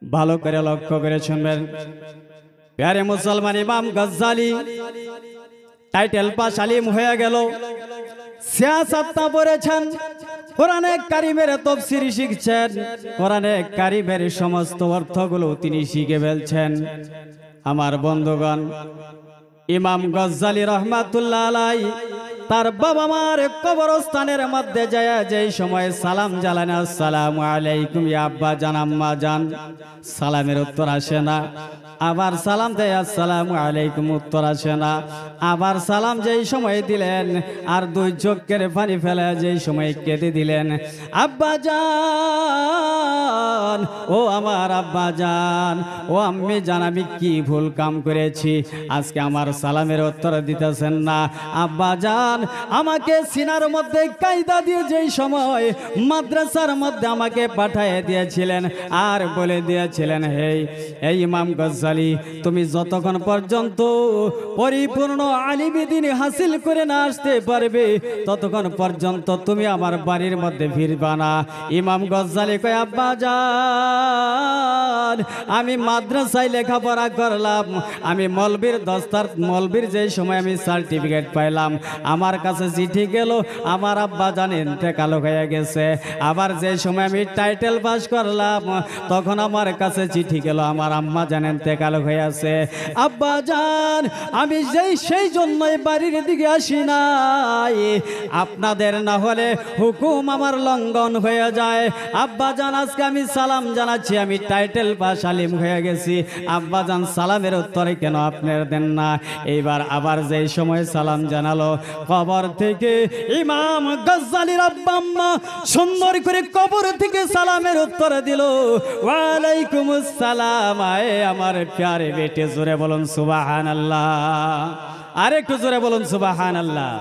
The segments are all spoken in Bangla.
ভালো করে লক্ষ্য করে শুনবেন। প্যারে মুসলমান, ইমাম গজ্জালি টাইটেল পাস আলিম হয়ে গেল, সিয়াসাতটা পড়েছেন, কোরআনে কারিমের তাফসীর শিখছেন, কোরআনে কারিমের সমস্ত অর্থগুলো তিনি শিখে ফেলছেন। আমার বন্ধুগণ, ইমাম গজ্জালি রহমাতুল্লাহ আলাইহি তার বাবা মার কবরস্থানের মধ্যে যায় যেই সময় সালাম জানান, আসসালামু আলাইকুম ইয়া আব্বা জান আম্মা জান, সালামের উত্তর আসে না। আবার সালাম দেয়, আসসালামু আলাইকুম, উত্তর আসে না। আবার সালাম যেই সময় দিলেন আর দুই চোখের পানি ফেলে যেই সময় কেঁদে দিলেন, আব্বা জান, ও আমার আব্বা জান, ও আম্মি জান, আমি কি ভুল কাম করেছি আজকে আমার সালামের উত্তর দিতেছেন না? আব্বা জান আমাকে সিনার মধ্যে কায়দা দিয়ে যেই সময় মাদ্রাসার মধ্যে আমাকে পাঠিয়ে দিয়েছিলেন আর বলে দিয়েছিলেন, এই ইমাম গজ্জালি, তুমি যতক্ষণ পর্যন্ত পরিপূর্ণ আলিমি দ্বীন হাসিল করে না আসতে পারবে ততক্ষণ পর্যন্ত তুমি আমার বাড়ির মধ্যে ফিরবা না। ইমাম গজ্জালি কয়, আব্বা জান আমি মাদ্রাসায় লেখাপড়া করলাম, আমি মলবির যেই সময় আমি সার্টিফিকেট পাইলাম, আমার কাছে চিঠি গেল, আমার আব্বা জান ইন্তেকাল হয়ে গেছে। আবার যে সময় আমি টাইটেল পাস করলাম তখন আমার কাছে চিঠি গেল, আমার আম্মা জান ইন্তেকাল হয়ে আছে। আব্বা জান আমি সেই জন্যই বাড়ির দিকে আসি নাই, আপনাদের না হলে হুকুম আমার লঙ্ঘন হয়ে যায়। আব্বা জান আজকে আমি সালাম জানাচ্ছি, আমি টাইটেল পাস আলিম হয়ে গেছি, আব্বা জান সালামের উত্তরে কেন আপনার দেন না? এইবার আবার যেই সময় সালাম জানালো, কবর থেকে ইমাম গজ্জালির আব্বা আম্মা সুন্দর করে কবর থেকে সালামের উত্তর দিল, ওয়ালাইকুম আসসালাম। আয় আমার প্যারে বেটে, জোরে বলুন সুবহানাল্লাহ, আর একটু জোরে বলুন সুবহানাল্লাহ।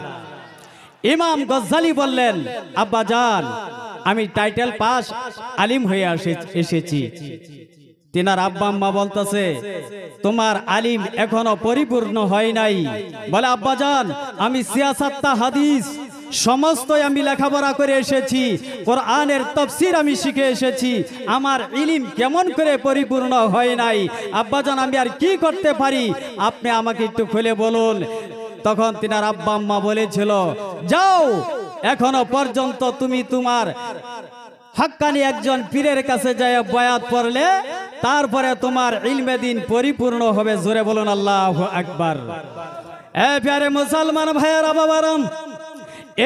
ইমাম গজ্জালি বললেন, আব্বা জান আমি টাইটেল পাস আলিম হয়ে এসেছি। তিনার আব্বা আম্মা বলতেছে, তোমার আলিম এখনো পরিপূর্ণ হয় নাই। বলে, আব্বা জান আমি সিয়াসাতটা হাদিস সমস্ত আমি লেখাপড়া করে এসেছি, কোরআনের তাফসীর আমি শিখে এসেছি, আমার ইলম কেমন করে পরিপূর্ণ হয় নাই? আব্বাজান আমি আর কি করতে পারি, আপনি আমাকে একটু খুলে বলুন। তখন তিনার আব্বা আম্মা বলেছিল, যাও এখনো পর্যন্ত তুমি তোমার হাক্কানি একজন পীরের কাছে যায় বয়াত পড়লে তারপরে তোমার ইলমে দ্বীন পরিপূর্ণ হবে। জোরে বলুন আল্লাহু আকবার। এ প্যারে মুসলমান ভাইয়েরা বাবারাম,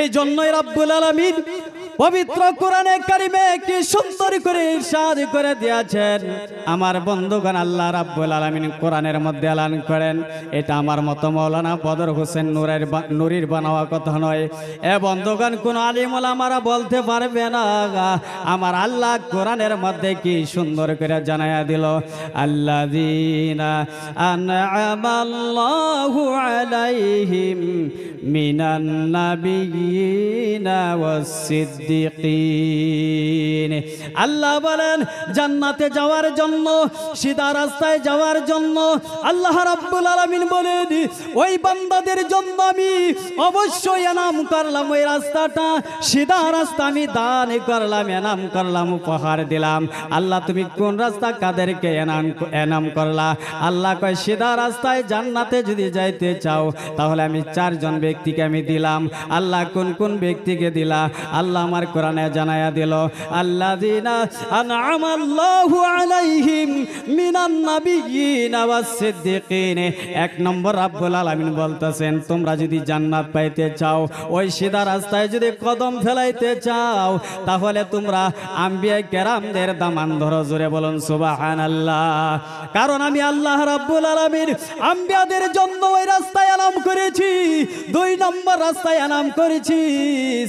এই জন্যই রব্বুল আলামিন পবিত্র কোরআনে কারিমে কি সুন্দর করে ইরশাদ করে দিয়েছেন। আমার বন্ধুগণ, আল্লাহ রাব্বুল আলামিন কোরআনের মধ্যে এলান করেন, এটা আমার মতো মাওলানা বদর হোসেন নুরির বানাওয়া কথা নয়। এ বন্ধুগণ, কোন আলিম ওলামারা বলতে পারবে না। আমার আল্লাহ কোরআনের মধ্যে কি সুন্দর করে জানায়া দিল, আল্লাযীনা আন'আমাল্লাহু আলাইহিম মিনান নাবিয়্যিনা ওয়াস-সিদ্দীকিন। আল্লাহ বলেন, জান্নাতে যাওয়ার জন্য, সিধা রাস্তায় যাওয়ার জন্য আল্লাহ রাব্বুল আলামিন বলেন, ওই বান্দাদের জন্য আমি অবশ্যই এনাম করলাম, ওই রাস্তাটা সিধা রাস্তা আমি দান করলাম, এনাম করলাম, উপহার দিলাম। আল্লাহ তুমি কোন রাস্তা কাদেরকে এনাম করলা? আল্লাহ কয়, সিধা রাস্তায় জান্নাতে যদি যাইতে চাও তাহলে আমি চারজন ব্যক্তিকে আমি দিলাম। আল্লাহ কোন কোন ব্যক্তিকে দিলা? আল্লাহ আমার কোরআনে জানায়া দিল, আল্লাযীনা আন'আমাল্লাহু আলাইহিম মিনান নাবিয়্যিনা ওয়াস-সিদ্দীকিন। এক নম্বর রাব্বুল আলামিন বলতেছেন, তোমরা যদি জান্নাত পাইতে চাও, ওই সিধা রাস্তায় যদি কদম ফেলাইতে চাও, তাহলে তোমরা আম্বিয়া কেরামদের দামান ধরো। জোরে বলুন সুবহানাল্লাহ। কারণ আমি আল্লাহ রাব্বুল আলামিন আম্বিয়াদের জন্য ওই রাস্তায় এনাম করেছি, দুই নম্বর রাস্তায় এনাম করেছি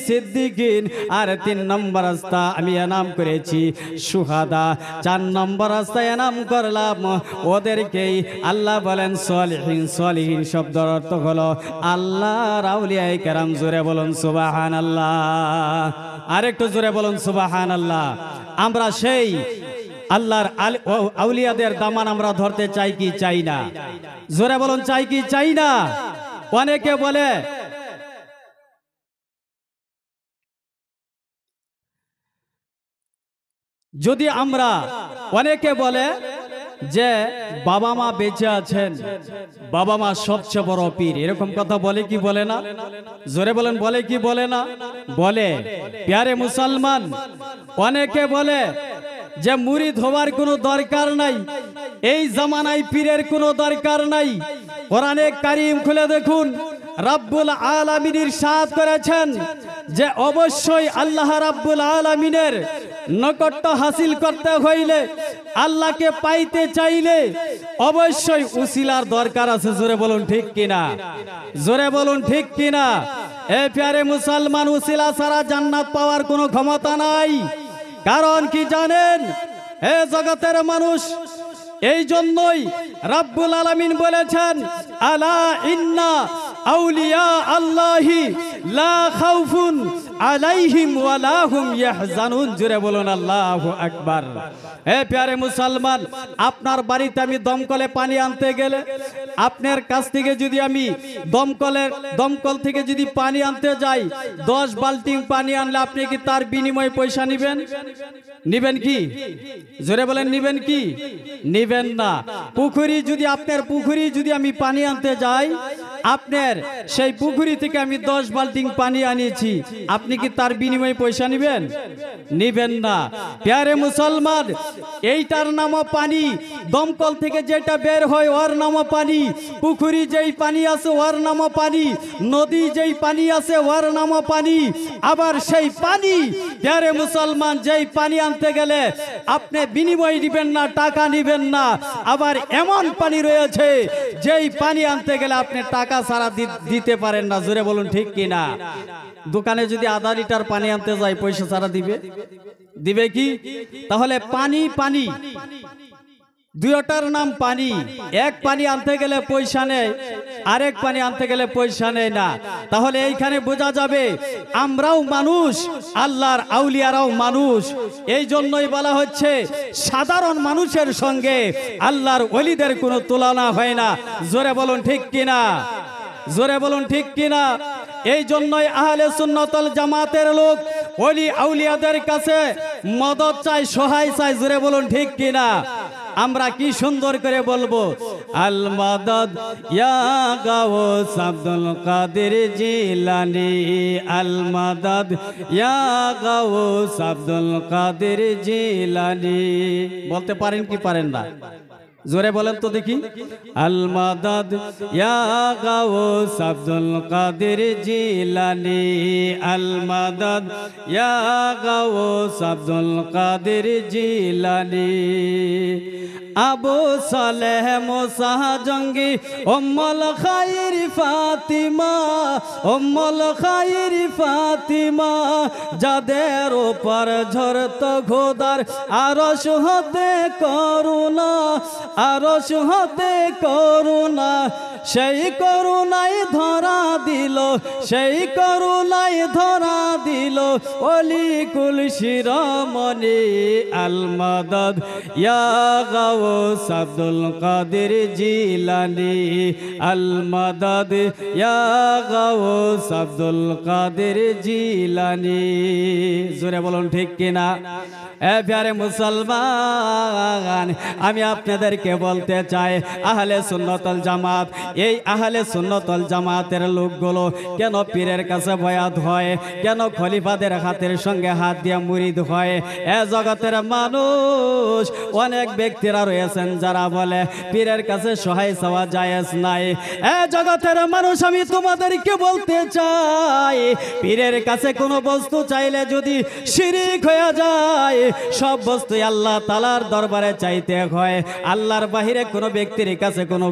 সিদ্দিকিন, আর তিন নম্বর রাস্তা আমি এনাম করেছি শুহাদা, চার নম্বর রাস্তায় এনাম করলাম ওদেরকেই আল্লাহ বলেন সলিহিন। সলিহিন শব্দের অর্থ হলো আল্লাহর আউলিয়ায়ে কেরাম। জোরে বলুন সুবহানাল্লাহ, আরেকটু জোরে বলুন সুবহানাল্লাহ। আমরা সেই আল্লাহর আউলিয়াদের দামান আমরা ধরতে চাই কি চাই না? জোরে বলুন, চাই কি চাই না? অনেকে বলে যদি আমরা, অনেকে বলে যে বাবা মা বেঁচে আছেন, বাবা মা সবচেয়ে বড় পীর, এরকম কথা বলে কি বলে না? জোরে বলেন, বলে কি বলে না? বলে। প্যারে মুসলমান, অনেকে বলে যে মুরিদ হওয়ার কোনো দরকার নাই, এই জামানায় পীরের কোনো দরকার নাই। কোরআনে কারীম খুলে দেখুন, রব্বুল আলামিন ইরশাদ করেছেন যে অবশ্যই আল্লাহ রাব্বুল আলামিনের নৈকট্য হাসিল করতে হইলে, আল্লাহকে পাইতে চাইলে অবশ্যই উসিলার দরকার আছে। জোরে বলুন ঠিক কিনা? জোরে বলুন ঠিক কিনা? এ প্যারে মুসলমান, উসিলা ছাড়া জান্নাত পাওয়ার কোনো ক্ষমতা নাই। কারণ কি জানেন হে জগতের মানুষ? এই জন্যই রব্বুল আলামিন বলেছেন, আলা ইন্না আউলিয়া আল্লাহি লা খাউফুন আলাইহিম ওয়া লা হুম ইয়াহজানুন। জোরে বলুন আল্লাহু আকবার। হে প্যারে মুসলমান, আপনার বাড়িতে আমি দমকলে পানি আনতে গেলে, আপনার কাছ থেকে যদি আমি দমকল থেকে যদি পানি আনতে যাই, 10 বালতি পানি আনলে আপনি কি তার বিনিময়ে পয়সা নিবেন? নিবেন কি? জোরে বলেন, নিবেন কি? নিবেন না। পুকুরি যদি, আপনার পুকুরি যদি আমি পানি আনতে যাই, আপনার সেই পুকুরি থেকে আমি 10 বালতি পানি আনিয়েছি, আপনি কি তার বিনিময়ে পয়সা নিবেন? নিবেন না। প্যারে মুসলমান, এইটার নামও পানি, দমকল থেকে যেটা বের হয় ওর নামও পানি, পুকুরি যেই পানি আছে ওর নামও পানি, নদী যেই পানি আছে ওর নামও পানি। আবার সেই পানি, প্যারে মুসলমান, যেই পানি আনতে গেলে আপনি বিনিময় দিবেন না, টাকা নিবেন না। আবার এমন পানি রয়েছে যেই পানি আনতে গেলে আপনি টাকা ছাড়া দিতে পারেন না। জোরে বলুন ঠিক কিনা? দোকানে যদি আধা লিটার পানি আনতে যাই, পয়সা ছাড়া দিবে কি? তাহলে পানি পানি দুইটার নাম পানি। এক পানি আনতে গেলে পয়সা নেই, আরেক পানি আনতে গেলে পয়সা নেই না। তাহলে এইখানে বোঝা যাবে আমরাও মানুষ, আল্লাহর আউলিয়ারাও মানুষ। এই জন্যই বলা হচ্ছে সাধারণ মানুষের সঙ্গে আল্লাহর ওলিদের কোনো তুলনা হয় না। জোরে বলুন ঠিক কিনা? জোরে বলুন ঠিক কিনা? এই জন্যই আহলে সুন্নাত ওয়াল জামাতের লোক ওলি আউলিয়াদের কাছে মদদ চাই, সহায় চাই। জোরে বলুন ঠিক কিনা? আমরা কি সুন্দর করে বলবো, আল মাদাদ ইয়া গাউস আব্দুল কাদের জিলানী, আল মাদাদ ইয়া গাউস আব্দুল কাদের জিলানী। বলতে পারেন কি পারেন না? জোরে বলেন তো দেখি। আল মাদাদ ইয়া গাউস আব্দুল কাদের জিলানী, আল মাদাদ ইয়া গাউস আব্দুল কাদের জিলানী। আবু সালেহ মুসা জঙ্গি, উম্মুল খাইর ফাতিমা, উম্মুল খাইর ফাতিমা, যাদের উপর ঝরত খোদার আরশ হতে করুণা, আরশ হতে করুণা। সেই করুণায় ধরা দিল, সেই করুণায় ধরা দিল ওলি কুল শিরোমণি। আল মাদাদ ইয়া গাউস আব্দুল কাদের জিলানী, আল মাদাদ ইয়া গাউস আব্দুল কাদের জিলানী। জোরে বলুন ঠিক কিনা? এ প্যারে মুসলমান, আমি আপনাদেরকে বলতে চাই, আহলে সুন্নাত ওয়াল জামাত, এই আহলে সুন্নাত ওয়াল জামাতের লোকগুলো কেন পীরের কাছে বয়াত হয়, কেন খলিফাদের হাতের সঙ্গে হাত দিয়ে মুরিদ হয়? এ জগতের মানুষ, অনেক ব্যক্তিরা রয়েছেন যারা বলে পীরের কাছে সহায় চাওয়া জায়েজ নাই। এ জগতের মানুষ, আমি তোমাদেরকে বলতে চাই, পীরের কাছে কোনো বস্তু চাইলে যদি শিরিক হয়ে যায়, সব বস্তু আল্লাহ তাআলার দরবারে চাইতে হয়। আল্লাহর বাহিরে কোনো ব্যক্তির কাছে কোনো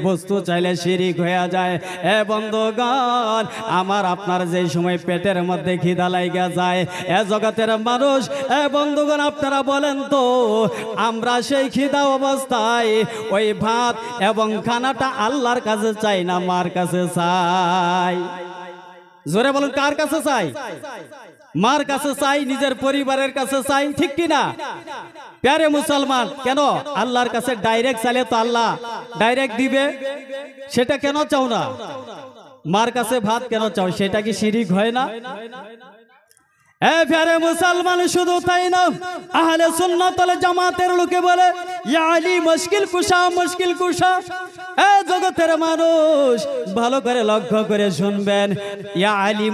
বস্তু চাইলে শিরিক হয়ে যায়। এ বন্ধুগণ, আমার আপনার যে সময় পেটের মধ্যে খিদা লাগা যায়, এ জগতের মানুষ, এ বন্ধুগণ, আপনারা বলেন তো, আমরা সেই খিদা অবস্থায় ওই ভাত এবং খানাটা আল্লাহর কাছে চাই না মার কাছে চাই? জোরে বলুন, কার কাছে চাই? মার কাছে চাই, নিজের পরিবারের কাছে চাই, ঠিক কিনা? প্যারে মুসলমান, কেন আল্লাহর কাছে ডাইরেক্ট চাইলে তো আল্লাহ ডাইরেক্ট দিবে, সেটা কেন চাও না? মার কাছে ভাত কেন চাও? সেটা কি শিরিক হয় না? এ প্যারে মুসলমান, শুধু তাই না, আহলে সুন্নাত ওয়াল জামাতের লোকে বলে ইয়া আলী মুশকিল কুশা, মুশকিল কুশা। এ জগতের মানুষ ভালো করে লক্ষ্য করে শুনবেন, ইয়া আলী